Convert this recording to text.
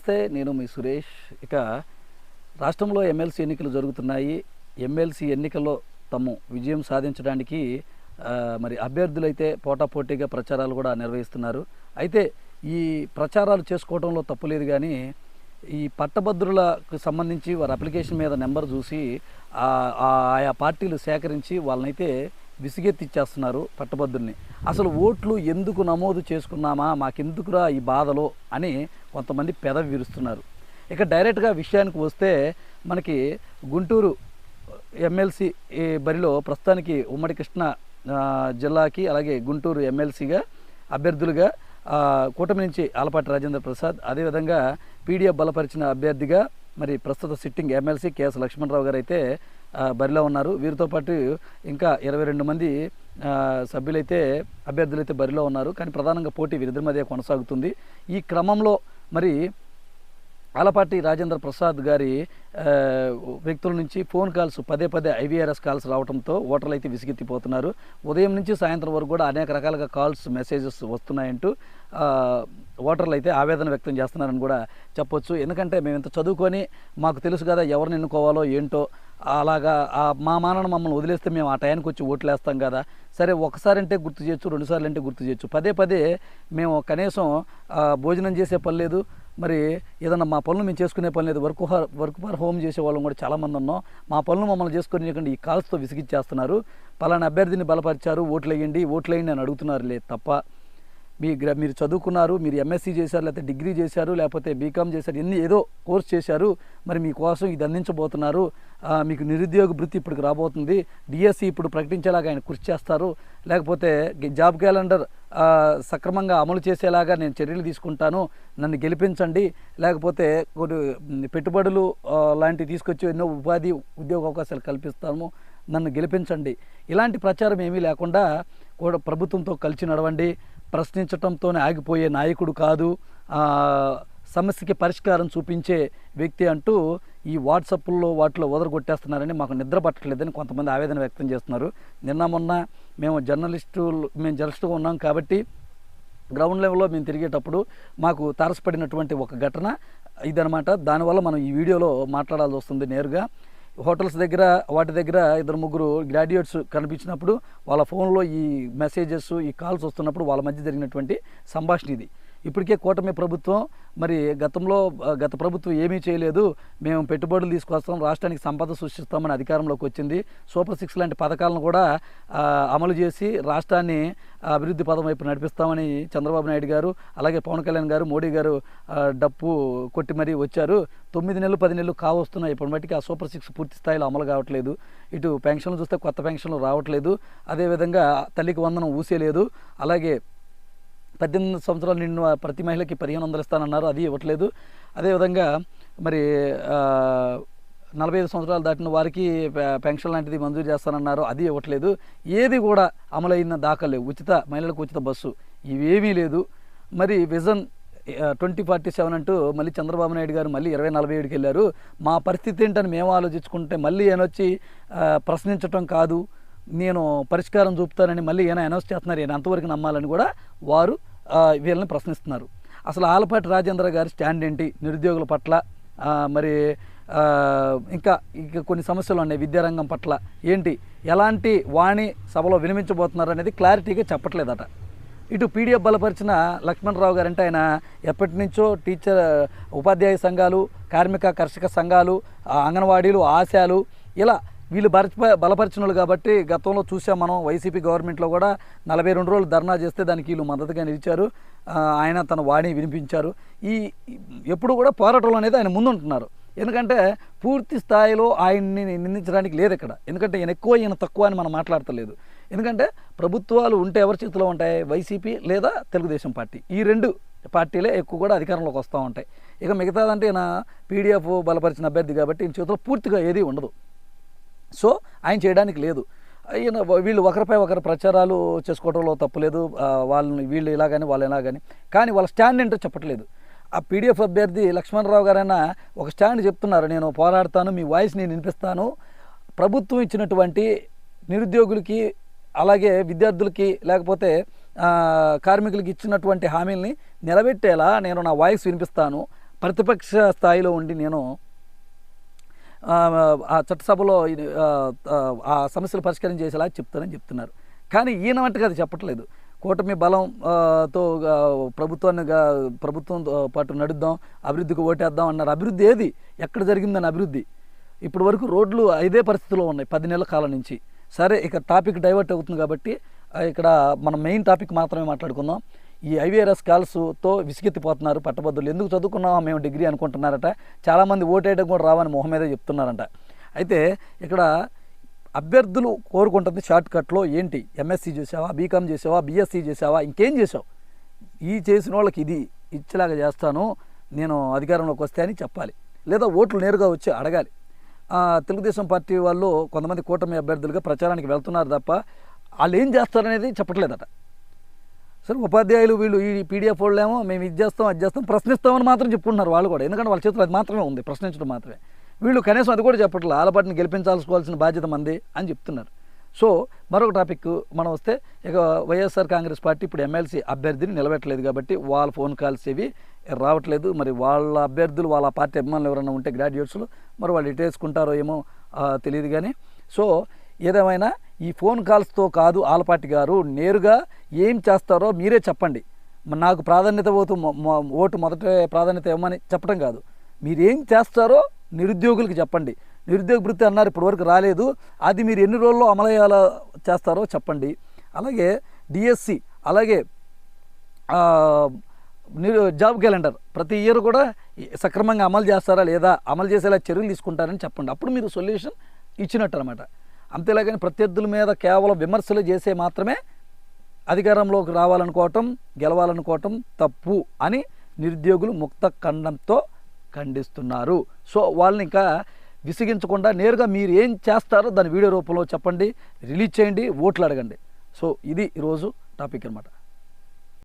నమస్తే, నేను మీ సురేష్. ఇక రాష్ట్రంలో ఎమ్మెల్సీ ఎన్నికలు జరుగుతున్నాయి. ఎమ్మెల్సీ ఎన్నికల్లో తమ విజయం సాధించడానికి మరి అభ్యర్థులైతే పోటాపోటీగా ప్రచారాలు కూడా నిర్వహిస్తున్నారు. అయితే ఈ ప్రచారాలు చేసుకోవడంలో తప్పులేదు, కానీ ఈ పట్టభద్రులకు సంబంధించి వారి అప్లికేషన్ మీద నెంబర్ చూసి ఆయా పార్టీలు సేకరించి వాళ్ళనైతే విసిగెత్తిచ్చేస్తున్నారు పట్టభద్రుల్ని. అసలు ఓట్లు ఎందుకు నమోదు చేసుకున్నామా, మాకెందుకురా ఈ బాధలో అని కొంతమంది పెదవి విరుస్తున్నారు. ఇక డైరెక్ట్గా విషయానికి వస్తే మనకి గుంటూరు ఎమ్మెల్సీ బరిలో ప్రస్తుతానికి ఉమ్మడి కృష్ణా జిల్లాకి అలాగే గుంటూరు ఎమ్మెల్సీగా అభ్యర్థులుగా కూటమి నుంచి ఆలపాటి రాజేంద్ర ప్రసాద్, అదేవిధంగా పీడీఎఫ్ బలపరిచిన అభ్యర్థిగా మరి ప్రస్తుత సిట్టింగ్ ఎమ్మెల్సీ కేఎస్ లక్ష్మణరావు గారు అయితే బరిలో ఉన్నారు. వీరితో పాటు ఇంకా 22 మంది సభ్యులైతే అభ్యర్థులైతే బరిలో ఉన్నారు. కానీ ప్రధానంగా పోటీ వీరిద్దరి మధ్య కొనసాగుతుంది. ఈ క్రమంలో మరి ఆలపాటి రాజేంద్ర ప్రసాద్ గారి వ్యక్తుల నుంచి ఫోన్ కాల్స్ పదే ఐవీఆర్ఎస్ కాల్స్ రావడంతో ఓటర్లు అయితే విసిగెత్తిపోతున్నారు. ఉదయం నుంచి సాయంత్రం వరకు కూడా అనేక రకాలుగా కాల్స్ మెసేజెస్ వస్తున్నాయంటూ ఓటర్లు అయితే ఆవేదన వ్యక్తం చేస్తున్నారని కూడా చెప్పొచ్చు. ఎందుకంటే మేము ఇంత చదువుకొని మాకు తెలుసు కదా ఎవరిని ఎన్నుకోవాలో ఏంటో, అలాగా మా మానను మమ్మల్ని వదిలేస్తే మేము ఆ టైంకి వచ్చి ఓట్లు వేస్తాం కదా, సరే ఒకసారి అంటే గుర్తు చేయొచ్చు, 2 సార్లు అంటే గుర్తు చేయొచ్చు, పదే మేము కనీసం భోజనం చేసే పని లేదు, మరి ఏదన్నా మా పనులు మేము చేసుకునే పని లేదు, వర్క్ ఫర్ హోమ్ చేసే వాళ్ళం కూడా చాలామంది ఉన్నాం, మా పనులు మమ్మల్ని చేసుకుని ఈ కాల్స్తో విసిగిచ్చేస్తున్నారు, పలానా అభ్యర్థిని బలపరిచారు ఓట్లు వేయండి అని అడుగుతున్నారు. లేదు తప్ప మీరు చదువుకున్నారు, మీరు ఎంఎస్సీ చేశారు, లేకపోతే డిగ్రీ చేశారు, లేకపోతే బీకామ్ చేశారు, ఏదో కోర్స్ చేశారు, మరి మీకోసం ఇది అందించబోతున్నారు, మీకు నిరుద్యోగ భృతి ఇప్పుడు రాబోతుంది, డిఎస్సి ఇప్పుడు ప్రకటించేలాగా ఆయన కృషి చేస్తారు, లేకపోతే జాబ్ క్యాలెండర్ సక్రమంగా అమలు చేసేలాగా నేను చర్యలు తీసుకుంటాను, నన్ను గెలిపించండి, లేకపోతే కొన్ని పెట్టుబడులు లాంటివి తీసుకొచ్చి ఎన్నో ఉద్యోగ అవకాశాలు కల్పిస్తాము, నన్ను గెలిపించండి, ఇలాంటి ప్రచారం ఏమీ లేకుండా కూడా ప్రభుత్వంతో కలిసి నడవండి, ప్రశ్నించడంతోనే ఆగిపోయే నాయకుడు కాదు, సమస్యకి పరిష్కారం చూపించే వ్యక్తి అంటూ ఈ వాట్సాప్లో వాటిలో వదరగొట్టేస్తున్నారని మాకు నిద్ర పట్టలేదని కొంతమంది ఆవేదన వ్యక్తం చేస్తున్నారు. మొన్న మేము జర్నలిస్టుగా ఉన్నాం కాబట్టి గ్రౌండ్ లెవెల్లో మేము తిరిగేటప్పుడు మాకు తారసపడినటువంటి ఒక ఘటన ఇదనమాట. దానివల్ల మనం ఈ వీడియోలో మాట్లాడాల్సి వస్తుంది. నేరుగా హోటల్స్ దగ్గర వాటి దగ్గర 2-3 గ్రాడ్యుయేట్స్ కనిపించినప్పుడు వాళ్ళ ఫోన్లో ఈ మెసేజెస్ ఈ కాల్స్ వస్తున్నప్పుడు వాళ్ళ మధ్య జరిగినటువంటి సంభాషణ ఇది. ఇప్పటికే కూటమి ప్రభుత్వం మరి గత ప్రభుత్వం ఏమీ చేయలేదు, మేము పెట్టుబడులు తీసుకొస్తాం, రాష్ట్రానికి సంపద సృష్టిస్తామని అధికారంలోకి వచ్చింది, సూపర్ 6 లాంటి పథకాలను కూడా అమలు చేసి రాష్ట్రాన్ని అభివృద్ధి పదం వైపు నడిపిస్తామని చంద్రబాబు నాయుడు గారు అలాగే పవన్ కళ్యాణ్ గారు మోడీ గారు డప్పు కొట్టి మరీ వచ్చారు. 9 నెలలు 10 నెలలు కావస్తున్నాయి. ఇప్పటి మట్టికి ఆ సూపర్ 6 పూర్తి స్థాయిలో అమలు కావట్లేదు. ఇటు పెన్షన్లు చూస్తే కొత్త పెన్షన్లు రావట్లేదు, అదేవిధంగా తల్లికి వందనం ఊసేలేదు, అలాగే 18 సంవత్సరాలు నిండిన ప్రతి మహిళకి 1500 ఇస్తానన్నారు, అది ఇవ్వట్లేదు, అదేవిధంగా మరి 45 సంవత్సరాలు దాటిన వారికి పెన్షన్ లాంటిది మంజూరు చేస్తానన్నారు, అది ఇవ్వట్లేదు, ఏది కూడా అమలైన దాఖలు లేవు. మహిళలకు ఉచిత బస్సు ఇవేమీ లేదు. మరి విజన్ 2047 అంటూ మళ్ళీ చంద్రబాబు నాయుడు గారు మళ్ళీ 2047కి వెళ్ళారు. మా పరిస్థితి ఏంటని మేము ఆలోచించుకుంటే మళ్ళీ వచ్చి ప్రశ్నించటం కాదు, నేను పరిష్కారం చూపుతానని మళ్ళీ అనౌన్స్ చేస్తున్నారు. అంతవరకు నమ్మాలని కూడా వారు వీళ్ళని ప్రశ్నిస్తున్నారు. అసలు ఆలపాటి రాజేంద్ర గారి స్టాండ్ ఏంటి నిరుద్యోగుల పట్ల, మరి ఇంకా కొన్ని సమస్యలు ఉన్నాయి విద్యారంగం పట్ల ఏంటి, ఎలాంటి వాణి సభలో వినిపించబోతున్నారు అనేది క్లారిటీగా చెప్పట్లేదట. ఇటు పీడీఎఫ్ బలపరిచిన లక్ష్మణరావు గారు అంటే ఆయన ఎప్పటి నుంచో ఉపాధ్యాయ సంఘాలు, కార్మిక కర్షక సంఘాలు, అంగన్వాడీలు, ఆశాలు ఇలా వీళ్ళు బలపరిచినలు కాబట్టి గతంలో చూసాం మనం. వైసీపీ గవర్నమెంట్లో కూడా 42 రోజులు ధర్నా చేస్తే దానికి వీళ్ళు మద్దతుగా నిలిచారు, ఆయన తన వాణి వినిపించారు. ఎప్పుడు కూడా పోరాటంలో అనేది ఆయన ముందుంటున్నారు. ఎందుకంటే పూర్తి స్థాయిలో ఆయన్ని నిందించడానికి లేదు ఇక్కడ. ఎందుకంటే ఈయన ఎక్కువ ఈయన తక్కువ అని మనం మాట్లాడతలేదు. ఎందుకంటే ప్రభుత్వాలు ఉంటే ఎవరి చేతిలో ఉంటాయి, వైసీపీ లేదా తెలుగుదేశం పార్టీ, ఈ 2 పార్టీలే ఎక్కువ కూడా అధికారంలోకి వస్తూ ఉంటాయి. ఇక మిగతాదంటే ఈయన పీడీఎఫ్ బలపరిచిన అభ్యర్థి కాబట్టి ఈయన చేతిలో పూర్తిగా ఏది ఉండదు. సో ఆయన చేయడానికి లేదు. వీళ్ళు ఒకరిపై ఒకరు ప్రచారాలు చేసుకోవడంలో తప్పులేదు, వీళ్ళు ఇలాగని వాళ్ళు ఇలాగని, కానీ వాళ్ళ స్టాండ్ ఏంటో చెప్పట్లేదు. ఆ పీడీఎఫ్ అభ్యర్థి లక్ష్మణరావు గారైనా ఒక స్టాండ్ చెప్తున్నారు, నేను పోరాడతాను, మీ వాయిస్ నేను వినిపిస్తాను, ప్రభుత్వం ఇచ్చినటువంటి నిరుద్యోగులకి అలాగే విద్యార్థులకి లేకపోతే కార్మికులకి ఇచ్చినటువంటి హామీల్ని నిలబెట్టేలా నేను నా వాయిస్ వినిపిస్తాను, ప్రతిపక్ష స్థాయిలో ఉండి నేను ఆ చట్టసభలో ఆ సమస్యలు పరిష్కారం చేసేలా చెప్తానని చెప్తున్నారు. కానీ ఈయన వంటగా అది చెప్పట్లేదు. కూటమి బలం తో ప్రభుత్వంతో పాటు నడుద్దాం, అభివృద్ధికి ఓటేద్దాం అన్నారు. అభివృద్ధి ఏది? ఎక్కడ జరిగిందని అభివృద్ధి? ఇప్పటి వరకు రోడ్లు ఇదే పరిస్థితిలో ఉన్నాయి 10 నెలల కాలం నుంచి. సరే, ఇక టాపిక్ డైవర్ట్ అవుతుంది కాబట్టి ఇక్కడ మనం మెయిన్ టాపిక్ మాత్రమే మాట్లాడుకుందాం. ఈ ఐవీఆర్ఎస్ కాల్స్తో విసిగెత్తిపోతున్నారు పట్టభద్రులు. ఎందుకు చదువుకున్నామా మేము డిగ్రీ అనుకుంటున్నారట. చాలామంది ఓటేయడం కూడా రావని మొహం మీదే చెప్తున్నారంట. అయితే ఇక్కడ అభ్యర్థులు కోరుకుంటుంది షార్ట్ కట్లో ఏంటి? ఎంఎస్సీ చేసావా, బీకామ్ చేసావా, బీఎస్సీ చేసావా, ఇంకేం చేసావు? ఈ చేసిన వాళ్ళకి ఇది ఇచ్చేలాగా చేస్తాను నేను అధికారంలోకి వస్తే అని చెప్పాలి, లేదా ఓట్లు నేరుగా వచ్చి అడగాలి. తెలుగుదేశం పార్టీ వాళ్ళు కొంతమంది కూటమి అభ్యర్థులుగా ప్రచారానికి వెళ్తున్నారు తప్ప వాళ్ళు ఏం చేస్తారనేది చెప్పట్లేదట. సరే, ఉపాధ్యాయులు వీళ్ళు ఈ పీడిఎఫ్ వాళ్ళు ఏమో మేము ఇది చేస్తాం అది చేస్తాం ప్రశ్నిస్తామని మాత్రం చెప్పుకుంటున్నారు వాళ్ళు కూడా. ఎందుకంటే వాళ్ళ చేతులు అది మాత్రమే ఉంది, ప్రశ్నించడం మాత్రమే. వీళ్ళు కనీసం అది కూడా చెప్పట్లేదు. ఆలపాటిని గెలిపించాల్సుకోవాల్సిన బాధ్యత మంది అని చెప్తున్నారు. సో మరొక టాపిక్ మనం వస్తే, ఇక వైఎస్ఆర్ కాంగ్రెస్ పార్టీ ఇప్పుడు ఎమ్మెల్సీ అభ్యర్థిని నిలబెట్టలేదు కాబట్టి వాళ్ళ ఫోన్ కాల్స్ ఇవి రావట్లేదు. మరి వాళ్ళ అభ్యర్థులు వాళ్ళ పార్టీ అభిమానులు ఎవరైనా ఉంటే గ్రాడ్యుయేట్స్లు మరి వాళ్ళు ఇటేసుకుంటారో ఏమో తెలియదు. కానీ సో ఏదేమైనా ఈ ఫోన్ కాల్స్తో కాదు, ఆలపాటి గారు నేరుగా ఏం చేస్తారో మీరే చెప్పండి. నాకు ప్రాధాన్యత ఓటు మొదట ప్రాధాన్యత ఇవ్వమని చెప్పడం కాదు, మీరేం చేస్తారో నిరుద్యోగులకు చెప్పండి. నిరుద్యోగ వృత్తి అన్నారు, ఇప్పటివరకు రాలేదు, అది మీరు ఎన్ని రోజుల్లో అమలయ్యేలా చేస్తారో చెప్పండి. అలాగే డిఎస్సి, అలాగే జాబ్ క్యాలెండర్ ప్రతి ఇయర్ కూడా సక్రమంగా అమలు చేస్తారా లేదా, అమలు చేసేలా చర్యలు తీసుకుంటారని చెప్పండి. అప్పుడు మీరు సొల్యూషన్ ఇచ్చినట్టు అనమాట. అంతేలాగాని ప్రత్యర్థుల మీద కేవలం విమర్శలు చేసే మాత్రమే అధికారంలోకి రావాలనుకోవటం, గెలవాలనుకోవటం తప్పు అని నిరుద్యోగులు ముక్త ఖండంతో ఖండిస్తున్నారు. సో వాళ్ళని ఇంకా విసిగించకుండా నేరుగా మీరు ఏం చేస్తారో దాని వీడియో రూపంలో చెప్పండి, రిలీజ్ చేయండి, ఓట్లు అడగండి. సో ఇది ఈరోజు టాపిక్ అనమాట.